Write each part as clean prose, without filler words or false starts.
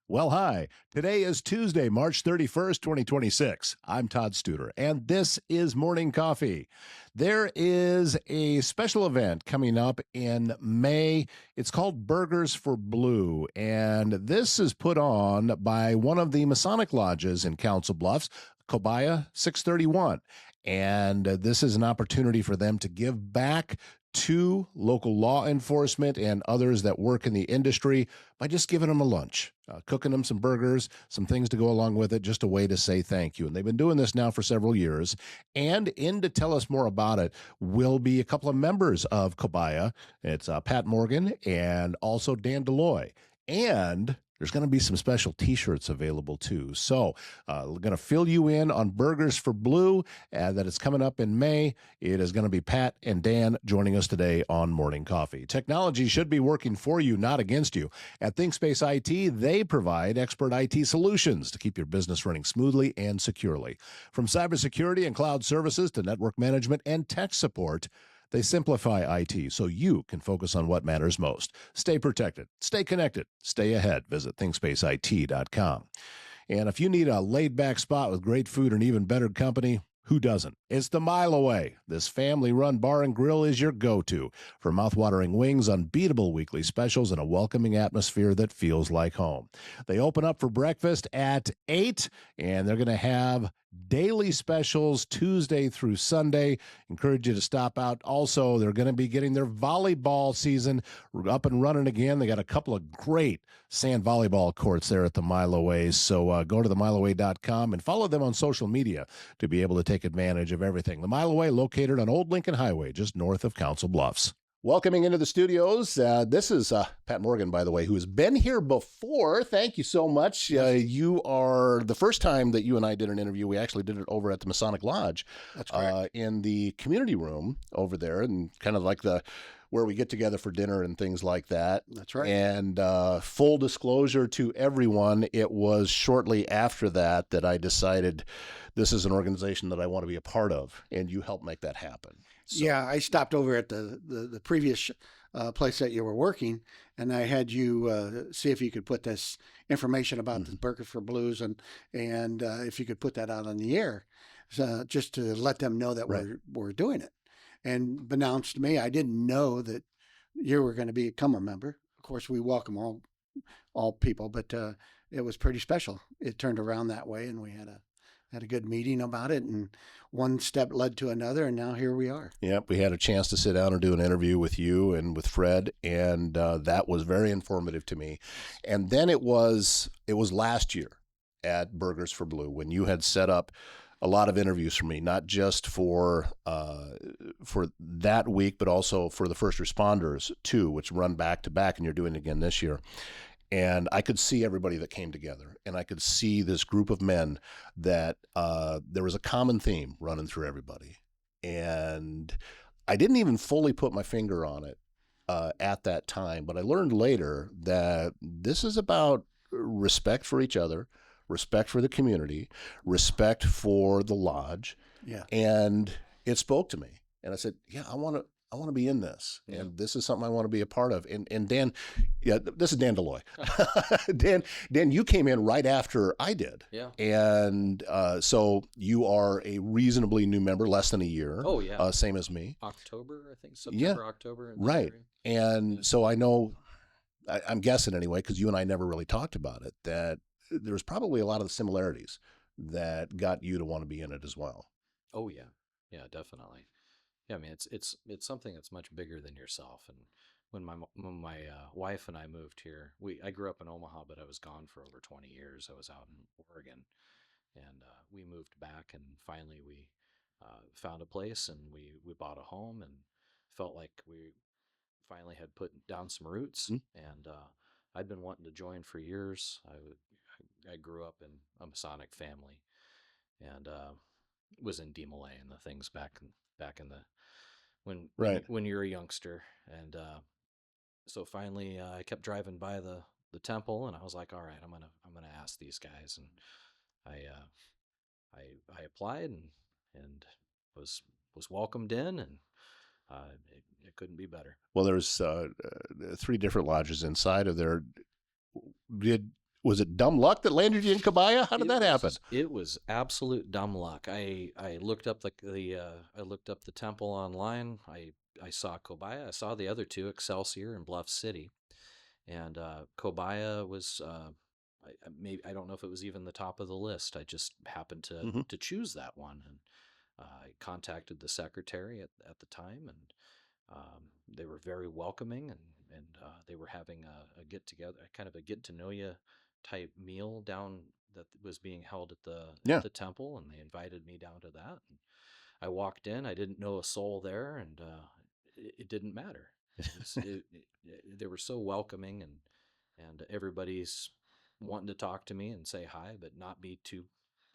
Well, hi. Today is Tuesday, March 31st, 2026. I'm Todd Studer, and this is Morning Coffee. There is a special event coming up in May. It's called Burgers for Blue, and this is put on by one of the Masonic lodges in Council Bluffs, Kobaya 631. And this is an opportunity for them to give back to local law enforcement and others that work in the industry by just giving them a lunch, cooking them some burgers, some things to go along with it, just a way to say thank you. And they've been doing this now for several years. And in to tell us more about it will be a couple of members of Kobaya. It's Pat Morgan and also Dan Deloy. And there's going to be some special T-shirts available too. So we're going to fill you in on Burgers for Blue that is coming up in May. It is going to be Pat and Dan joining us today on Morning Coffee. Technology should be working for you, not against you. At ThinkSpace IT, they provide expert IT solutions to keep your business running smoothly and securely. From cybersecurity and cloud services to network management and tech support, they simplify IT so you can focus on what matters most. Stay protected, stay connected, stay ahead. Visit thinkspaceit.com. And if you need a laid-back spot with great food and even better company, who doesn't? It's the Mile Away. This family-run bar and grill is your go-to for mouth-watering wings, unbeatable weekly specials, and a welcoming atmosphere that feels like home. They open up for breakfast at 8, and they're going to have daily specials Tuesday through Sunday. Encourage you to stop out. Also, they're going to be getting their volleyball season up and running again. They got a couple of great sand volleyball courts there at the Mile Away. So go to themileaway.com and follow them on social media to be able to take advantage of everything. The Mile Away, located on Old Lincoln Highway, just north of Council Bluffs. Welcoming into the studios, this is Pat Morgan, by the way, who has been here before. Thank you so much. You are the first time that you and I did an interview. We actually did it over at the Masonic Lodge. That's correct. In the community room over there, and kind of like where we get together for dinner and things like that. That's right. And full disclosure to everyone, it was shortly after that that I decided this is an organization that I want to be a part of, and you helped make that happen. So. Yeah, I stopped over at the previous place that you were working, and I had you see if you could put this information about the Burger for Blues and if you could put that out on the air, just to let them know that we're doing it. And announced to me, I didn't know that you were going to become a member. Of course, we welcome all people, but it was pretty special. It turned around that way, and we had a good meeting about it, and one step led to another, and now here we are. Yep, we had a chance to sit down and do an interview with you and with Fred, and that was very informative to me. And then it was last year at Burgers for Blue when you had set up a lot of interviews for me, not just for that week, but also for the first responders too, which run back to back, and you're doing it again this year. And I could see everybody that came together, and I could see this group of men that there was a common theme running through everybody. And I didn't even fully put my finger on it at that time, but I learned later that this is about respect for each other, respect for the community, respect for the lodge. Yeah. And it spoke to me. And I said, yeah, I want to be in this, and this is something I want to be a part of. And Dan, this is Dan Deloy. Dan, you came in right after I did. Yeah. And so you are a reasonably new member, less than a year. Oh, yeah. Same as me. October, I think. September, October. Right. And so I know, I'm guessing anyway, because you and I never really talked about it, that there's probably a lot of the similarities that got you to want to be in it as well. Oh, yeah. Yeah, definitely. Yeah, I mean, it's something that's much bigger than yourself. And when my wife and I moved here, I grew up in Omaha, but I was gone for over 20 years. I was out in Oregon, and we moved back, and finally we found a place, and we bought a home, and felt like we finally had put down some roots. And I'd been wanting to join for years. I grew up in a Masonic family, and was in DeMolay and the things back in the when you're a youngster. And so finally I kept driving by the temple, and I was like, all right, I'm gonna ask these guys. And I applied and was welcomed in, and it couldn't be better. Well, there's 3 different lodges inside of there. was it dumb luck that landed you in Cobiah? How did that happen? It was absolute dumb luck. I looked up I looked up the temple online. I saw Cobiah. I saw the other two, Excelsior and Bluff City, and Cobiah was I don't know if it was even the top of the list. I just happened to choose that one, and I contacted the secretary at the time, and they were very welcoming, and they were having a get together, kind of a get to know you type meal down that was being held at the temple, and they invited me down to that. And I walked in, I didn't know a soul there, and it didn't matter. They were so welcoming, and everybody's wanting to talk to me and say hi, but not be too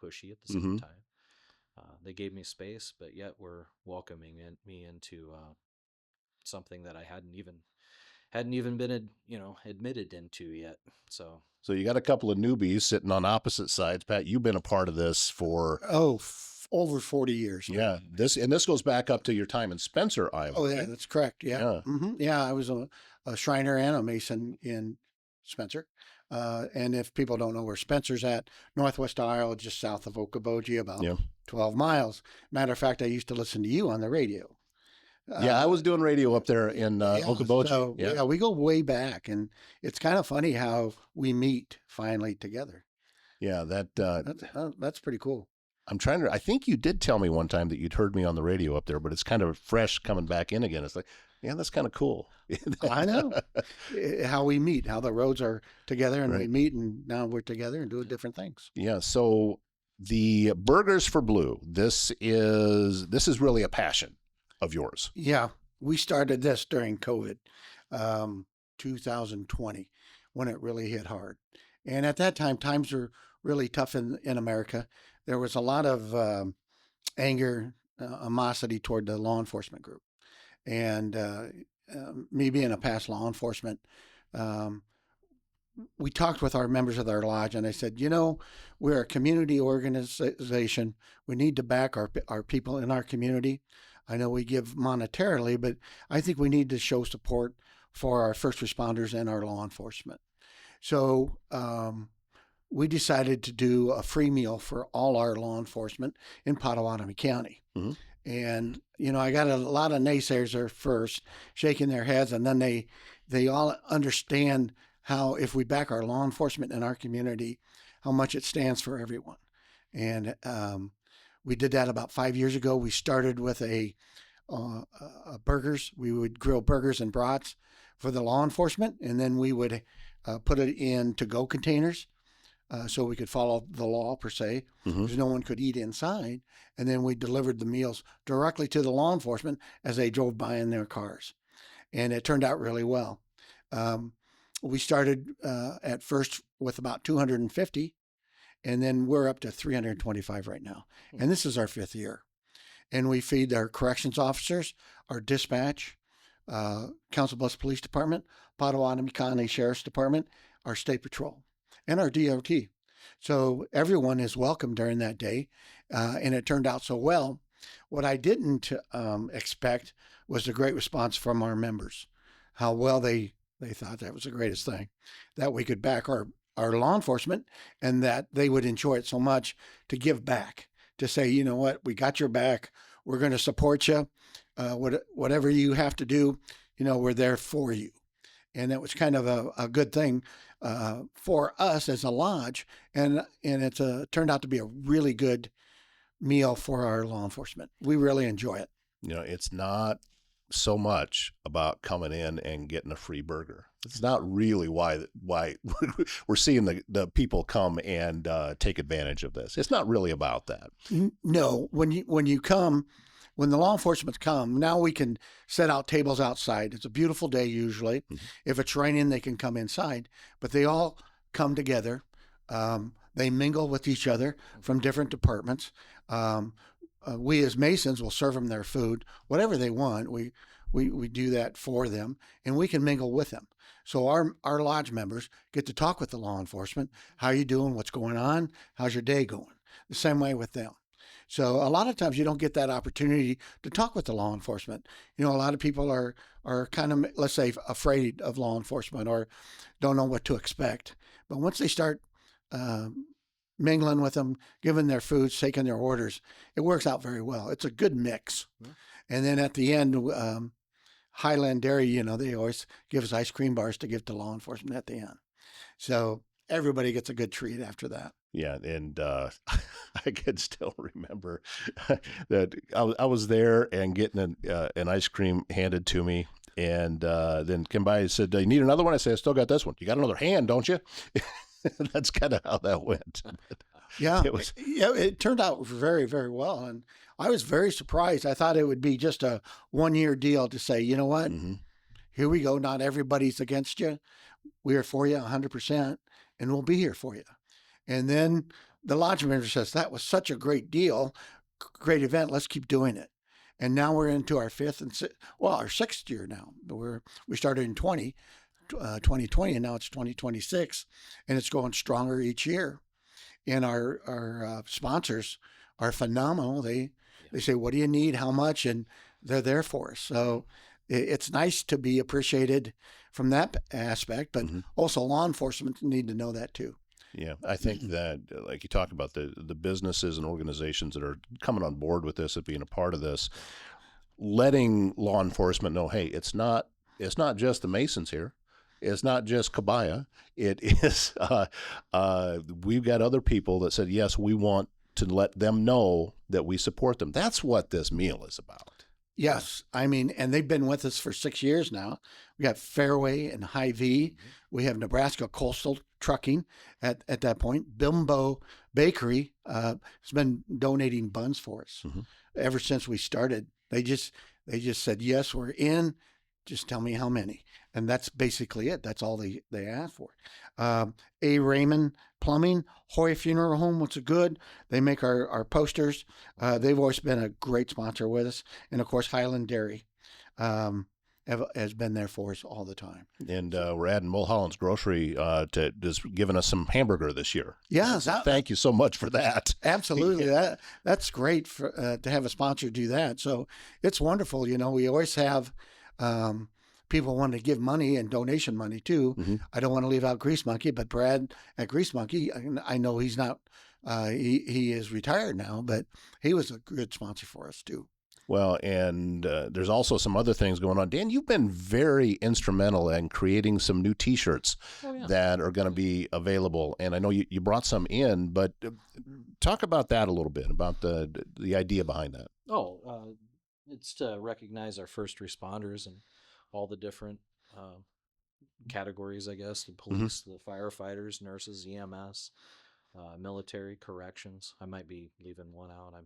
pushy at the same time. They gave me space, but yet were welcoming me into something that I hadn't even been admitted into yet. So you got a couple of newbies sitting on opposite sides. Pat, you've been a part of this for over 40 years. Yeah, this goes back up to your time in Spencer, Iowa. Oh yeah, that's correct. Yeah, yeah. I was a Shriner and a Mason in Spencer. And if people don't know where Spencer's at, Northwest Iowa, just south of Okoboji, about 12 miles. Matter of fact, I used to listen to you on the radio. I was doing radio up there in Okoboji. So, we go way back, and it's kind of funny how we meet finally together. Yeah, that's pretty cool. I think you did tell me one time that you'd heard me on the radio up there, but it's kind of fresh coming back in again. It's like, yeah, that's kind of cool. I know how we meet, how the roads are together, and we meet, and now we're together and doing different things. Yeah. So the Burgers for Blue, this is really a passion of yours. Yeah. We started this during COVID, 2020, when it really hit hard. And at that time, times were really tough in America. There was a lot of anger, animosity toward the law enforcement group. And me being a past law enforcement, we talked with our members of our lodge, and I said, we're a community organization. We need to back our people in our community. I know we give monetarily, but I think we need to show support for our first responders and our law enforcement. So we decided to do a free meal for all our law enforcement in Potawatomi County. Mm-hmm. And, I got a lot of naysayers there first, shaking their heads, and then they all understand how, if we back our law enforcement in our community, how much it stands for everyone. And we did that about 5 years ago. We started with a burgers. We would grill burgers and brats for the law enforcement, and then we would put it in to-go containers so we could follow the law, per se, because no one could eat inside. And then we delivered the meals directly to the law enforcement as they drove by in their cars. And it turned out really well. We started at first with about 250, and then we're up to 325 right now. And this is our 5th year. And we feed our corrections officers, our dispatch, Council Bluffs Police Department, Potawatomi County Sheriff's Department, our State Patrol, and our DOT. So everyone is welcome during that day, and it turned out so well. What I didn't expect was the great response from our members, how well they thought that was the greatest thing, that we could back our law enforcement, and that they would enjoy it so much to give back, to say, you know what, we got your back, we're going to support you, whatever you have to do, we're there for you. And that was kind of a good thing for us as a lodge, and it's turned out to be a really good meal for our law enforcement. We really enjoy it. It's not so much about coming in and getting a free burger. It's not really why we're seeing the people come and take advantage of this. It's not really about that. No, when you come, when the law enforcement come, now we can set out tables outside. It's a beautiful day usually. Mm-hmm. If it's raining, they can come inside, but they all come together. They mingle with each other from different departments. We as Masons will serve them their food, whatever they want. We do that for them, and we can mingle with them. So our lodge members get to talk with the law enforcement. How you doing? What's going on? How's your day going? The same way with them. So a lot of times you don't get that opportunity to talk with the law enforcement. A lot of people are kind of, let's say, afraid of law enforcement or don't know what to expect. But once they start mingling with them, giving their foods, taking their orders, it works out very well. It's a good mix. Yeah. And then at the end, Highland Dairy, they always give us ice cream bars to give to law enforcement at the end. So everybody gets a good treat after that. Yeah, and I can still remember that I was there and getting an ice cream handed to me, and then came by and said, "You need another one?" I said, "I still got this one." "You got another hand, don't you?" That's kind of how that went. Yeah, it turned out very, very well, and I was very surprised. I thought it would be just a 1-year deal to say, you know what, here we go. Not everybody's against you. We are for you 100%, and we'll be here for you. And then the lodge manager says, that was such a great deal, great event. Let's keep doing it. And now we're into our our 6th year now. We started in 2020, and now it's 2026, and it's going stronger each year. And our sponsors are phenomenal. They say, what do you need? How much? And they're there for us. So it's nice to be appreciated from that aspect, but also law enforcement need to know that too. Yeah, I think that, like you talk about the businesses and organizations that are coming on board with this and being a part of this, letting law enforcement know, hey, it's not just the Masons here. It's not just Kabaya. It is, we've got other people that said, yes, we want to let them know that we support them. That's what this meal is about. Yes. I mean, and they've been with us for 6 years now. We got Fairway and Hy-Vee. We have Nebraska Coastal Trucking at that point. Bimbo Bakery has been donating buns for us ever since we started. They just said, yes, we're in. Just tell me how many. And that's basically it. That's all they asked for. A. Raymond Plumbing, Hoy Funeral Home, what's good? They make our posters. They've always been a great sponsor with us. And of course, Highland Dairy has been there for us all the time. And we're adding Mulholland's Grocery to just giving us some hamburger this year. Yeah. Thank you so much for that. Absolutely. That's great to have a sponsor do that. So it's wonderful. We always have people want to give money and donation money too. I don't want to leave out Grease Monkey, but Brad at Grease Monkey, I know he's not, he is retired now, but he was a good sponsor for us too. Well, and there's also some other things going on. Dan, you've been very instrumental in creating some new T-shirts that are going to be available. And I know you brought some in, but talk about that a little bit, about the idea behind that. It's to recognize our first responders and all the different categories, I guess, the police, the firefighters, nurses, EMS, military, corrections. I might be leaving one out. I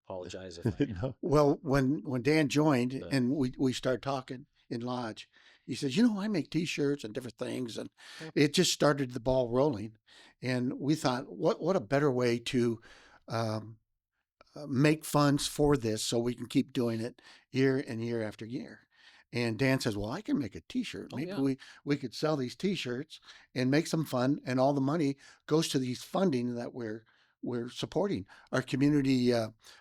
apologize if I... No. Well, when Dan joined and we started talking in Lodge, he says, I make T-shirts and different things. And it just started the ball rolling. And we thought, what a better way to make funds for this so we can keep doing it year and year after year. And Dan says, well, I can make a T-shirt. Maybe we could sell these T-shirts and make some fun. And all the money goes to these funding that we're supporting. Our community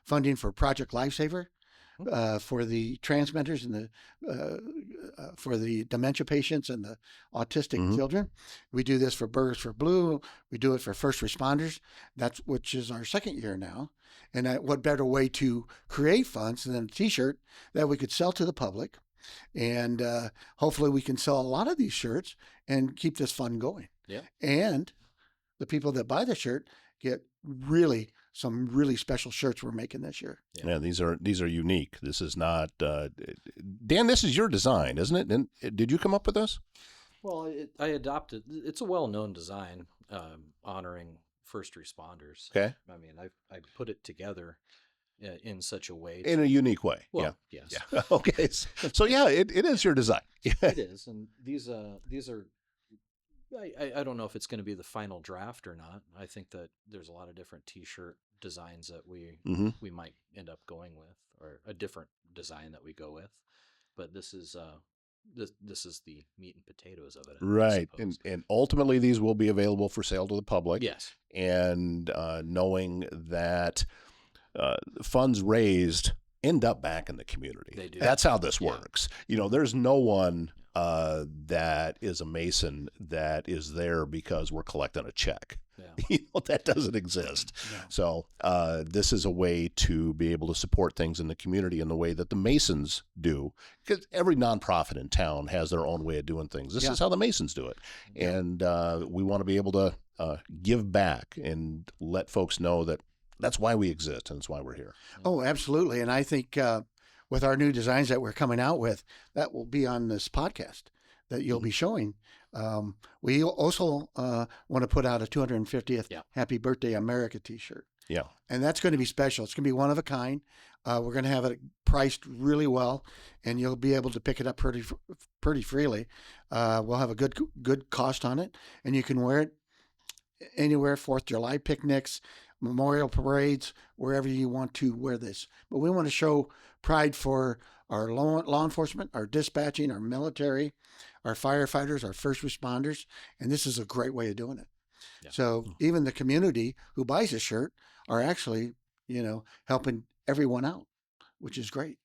funding for Project Lifesaver, for the transmitters and for the dementia patients and the autistic children. We do this for Burgers for Blue. We do it for first responders. Which is our 2nd year now. And what better way to create funds than a T-shirt that we could sell to the public. And hopefully we can sell a lot of these shirts and keep this fund going. Yeah. And the people that buy the shirt get some really special shirts we're making this year. Yeah, these are unique. This is not Dan. This is your design, isn't it? And did you come up with this? Well, I adopted. It's a well-known design honoring first responders. Okay. I mean, I put it together in such a way. In a unique way. Well, yes. Yeah. Okay. So yeah, it is your design. It is, and these are. I don't know if it's going to be the final draft or not. I think that there's a lot of different T-shirt designs that we might end up going with, or a different design that we go with. But this is this is the meat and potatoes of it, right? And ultimately, these will be available for sale to the public. Yes. And knowing that funds raised end up back in the community. They do. That's how this works. There's no one that is a Mason that is there because we're collecting a check. Yeah. That doesn't exist. No. So this is a way to be able to support things in the community in the way that the Masons do, because every nonprofit in town has their own way of doing things. This is how the Masons do it. Yeah. And we want to be able to give back and let folks know that that's why we exist and that's why we're here. Oh, absolutely. And I think with our new designs that we're coming out with, that will be on this podcast that you'll be showing. We also want to put out a 250th Happy Birthday America t-shirt. Yeah. And that's going to be special. It's going to be one of a kind. We're going to have it priced really well, and you'll be able to pick it up pretty freely. We'll have a good cost on it, and you can wear it anywhere, 4th of July picnics, memorial parades, wherever you want to wear this. But we want to show pride for our law enforcement, our dispatching, our military, our firefighters, our first responders, and this is a great way of doing it. Yeah. So even the community who buys a shirt are actually, helping everyone out, which is great.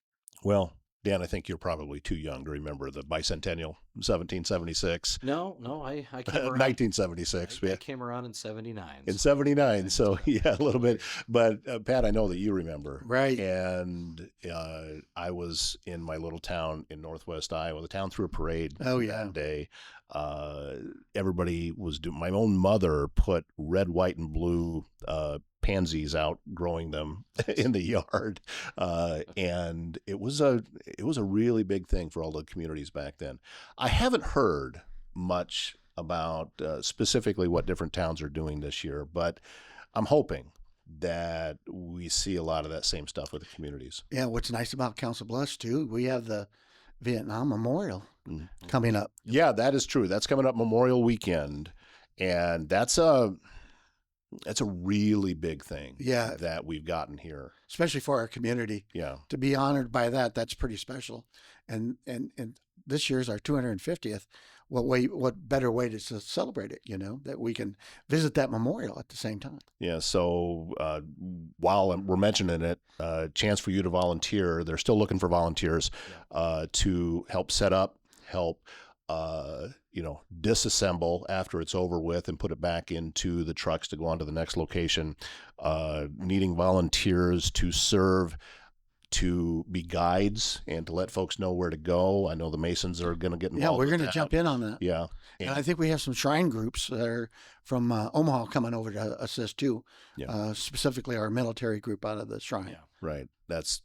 Well, Dan, I think you're probably too young to remember the bicentennial, 1776. No, I came around. 1976. I came around in 79. In 79. So, yeah, a little bit. But, Pat, I know that you remember. Right. And I was in my little town in northwest Iowa. The town threw a parade that day. Everybody was doing, my own mother put red, white, and blue pansies out, growing them in the yard, and it was a really big thing for all the communities back then. I haven't heard much about specifically what different towns are doing this year, but I'm hoping that we see a lot of that same stuff with the communities. Yeah, what's nice about Council Bluffs too, we have the Vietnam Memorial coming up. Yeah, that is true. That's coming up Memorial Weekend, and that's a really big thing that we've gotten here. Especially for our community. Yeah. To be honored by that's pretty special. And this year's our 250th. What better way to celebrate it, that we can visit that memorial at the same time. Yeah. So while we're mentioning it, chance for you to volunteer. They're still looking for volunteers to help set up, help disassemble after it's over with and put it back into the trucks to go on to the next location, needing volunteers to serve, to be guides and to let folks know where to go. I know the Masons are going to get involved. Yeah, we're going to jump in on that. Yeah. And I think we have some shrine groups that are from Omaha coming over to assist too. Yeah. Specifically our military group out of the shrine. Yeah. Right. That's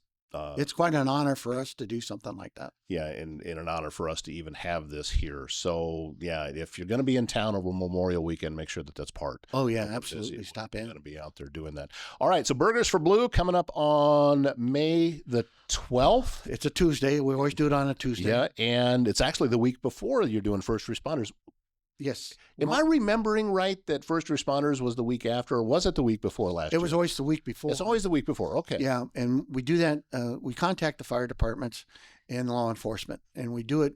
it's quite an honor for us to do something like that. Yeah, and an honor for us to even have this here. So, yeah, if you're going to be in town over Memorial Weekend, make sure that that's part. Oh, yeah, absolutely. Stop in. Going to be out there doing that. All right, so Burgers for Blue coming up on May the 12th. It's a Tuesday. We always do it on a Tuesday. Yeah, and it's actually the week before you're doing First Responders. Yes. Am I remembering right that First Responders was the week after, or was it the week before last year? It was always the week before. It's always the week before. Okay. Yeah, and we do that. We contact the fire departments and law enforcement, and we do it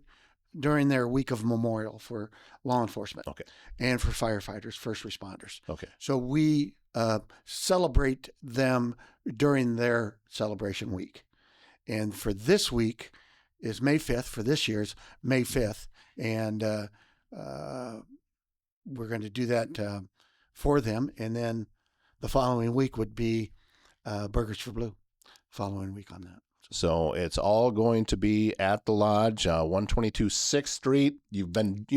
during their week of memorial for law enforcement. Okay. And for firefighters, first responders. Okay. So we celebrate them during their celebration week. And for this week is May 5th. For this year's May 5th. And we're going to do that for them. And then the following week would be Burgers for Blue. Following week on that. So it's all going to be at the lodge, 122 6th Street. You've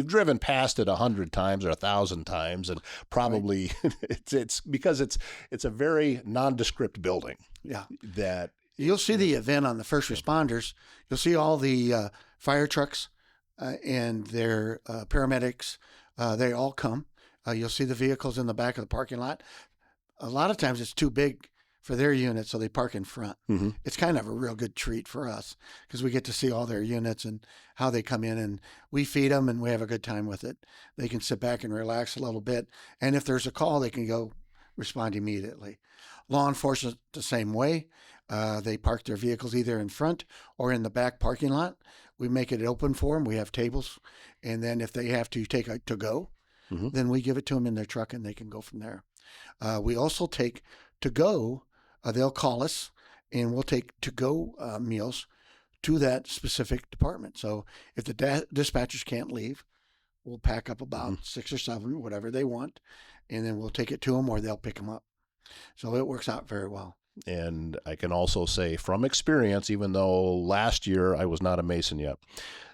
driven past it 100 times or 1,000 times, and probably it's because it's a very nondescript building. Yeah, that you'll see the event on the first responders. You'll see all the fire trucks and their paramedics. They all come. You'll see the vehicles in the back of the parking lot. A lot of times it's too big for their unit, so they park in front. Mm-hmm. It's kind of a real good treat for us because we get to see all their units and how they come in, and we feed them and we have a good time with it. They can sit back and relax a little bit, and if there's a call, they can go respond immediately. Law enforcement the same way. They park their vehicles either in front or in the back parking lot. We make it open for them. We have tables, and then if they have to take a to-go, mm-hmm. then we give it to them in their truck and they can go from there. We also take to-go. They'll call us, and we'll take to-go meals to that specific department. So if the dispatchers can't leave, we'll pack up about 6 or 7, whatever they want, and then we'll take it to them or they'll pick them up. So it works out very well. And I can also say from experience, even though last year I was not a Mason yet,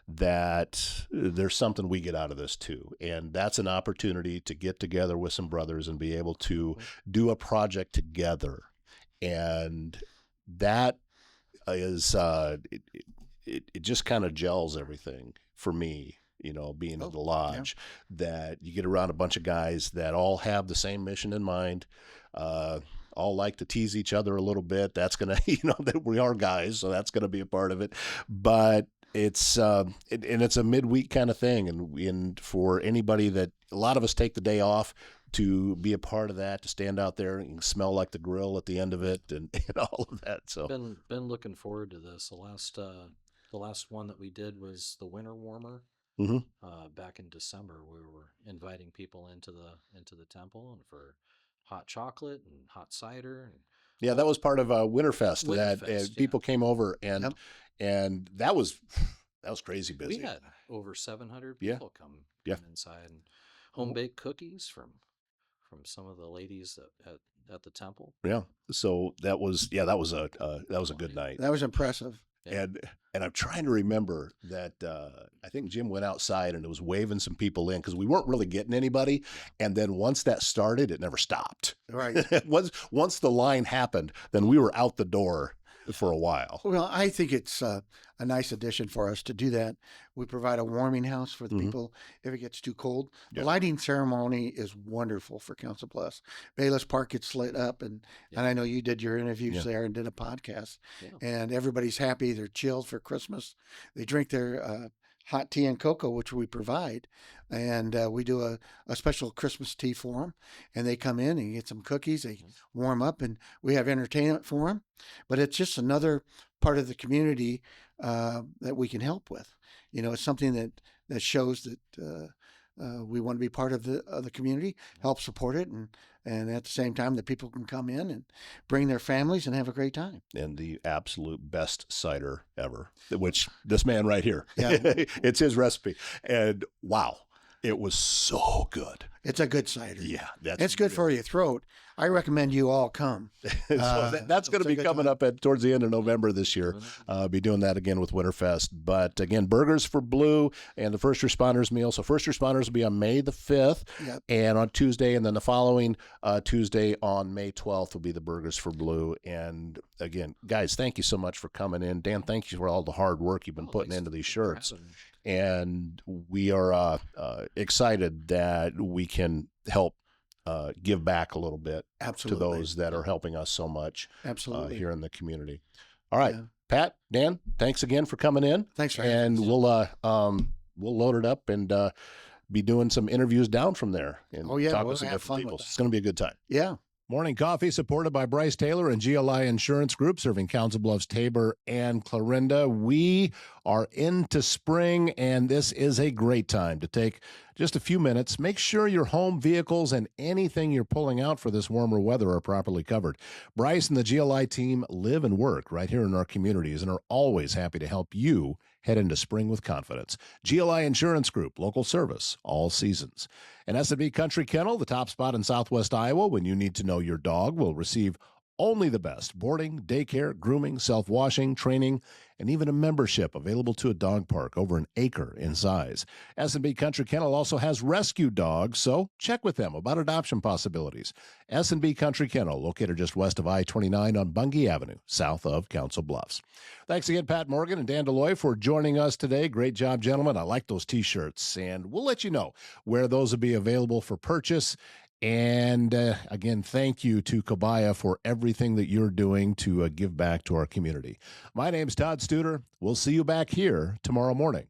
that there's something we get out of this too. And that's an opportunity to get together with some brothers and be able to do a project together. And that is, it just kind of gels everything for me. Being at the lodge, that you get around a bunch of guys that all have the same mission in mind, all like to tease each other a little bit. That's going to, that we are guys, so that's going to be a part of it. But it's, and it's a midweek kind of thing. And for anybody that, a lot of us take the day off to be a part of that, to stand out there and smell like the grill at the end of it and all of that. So been looking forward to this. The last one that we did was the winter warmer. Back in December, we were inviting people into the temple and for hot chocolate and hot cider. And that was part of Winterfest. People came over and that was crazy busy. We had over 700 people come inside, and home baked cookies from some of the ladies at the temple. Yeah, so that was a good night. That was impressive. Yeah. And I'm trying to remember that I think Jim went outside and it was waving some people in because we weren't really getting anybody. And then once that started, it never stopped. Right. Once the line happened, then we were out the door for a while. Well, I think it's a nice addition for us to do that. We provide a warming house for the people if it gets too cold. The lighting ceremony is wonderful for Council Bluffs. Bayless Park gets lit up, and I know you did your interviews there and did a podcast, and everybody's happy. They're chilled for Christmas. They drink their hot tea and cocoa, which we provide. And we do a special Christmas tea for them. And they come in and get some cookies. They warm up, and we have entertainment for them. But it's just another part of the community that we can help with. It's something that shows that we want to be part of the community, help support it, and at the same time that people can come in and bring their families and have a great time. And the absolute best cider ever, which this man right here, it's his recipe. And wow, it was so good. It's a good cider. Yeah. It's good for your throat. I recommend you all come. So that's going to be coming up towards the end of November this year. Be doing that again with Winterfest. But again, Burgers for Blue and the First Responders meal. So First Responders will be on May the 5th and on Tuesday. And then the following Tuesday on May 12th will be the Burgers for Blue. And again, guys, thank you so much for coming in. Dan, thank you for all the hard work you've been putting into these shirts. And we are excited that we can help give back a little bit to those that are helping us so much here in the community. All right, Pat, Dan, thanks again for coming in. Thanks for having us. And we'll load it up and be doing some interviews down from there and talk with some different people. It's going to be a good time. Yeah. Morning Coffee, supported by Bryce Taylor and GLI Insurance Group, serving Council Bluffs, Tabor, and Clarinda. We are into spring, and this is a great time to take just a few minutes. Make sure your home, vehicles, and anything you're pulling out for this warmer weather are properly covered. Bryce and the GLI team live and work right here in our communities and are always happy to help you head into spring with confidence. GLI Insurance Group, local service, all seasons. And S&B Country Kennel, the top spot in Southwest Iowa when you need to know your dog, will receive only the best boarding, daycare, grooming, self-washing, training, and even a membership available to a dog park over an acre in size. S&B Country Kennel also has rescue dogs, so check with them about adoption possibilities. S&B Country Kennel, located just west of I-29 on Bungie Avenue, south of Council Bluffs. Thanks again, Pat Morgan and Dan Deloy, for joining us today. Great job, gentlemen. I like those T-shirts, and we'll let you know where those will be available for purchase. And again, thank you to Kabaya for everything that you're doing to give back to our community. My name's Todd Studer. We'll see you back here tomorrow morning.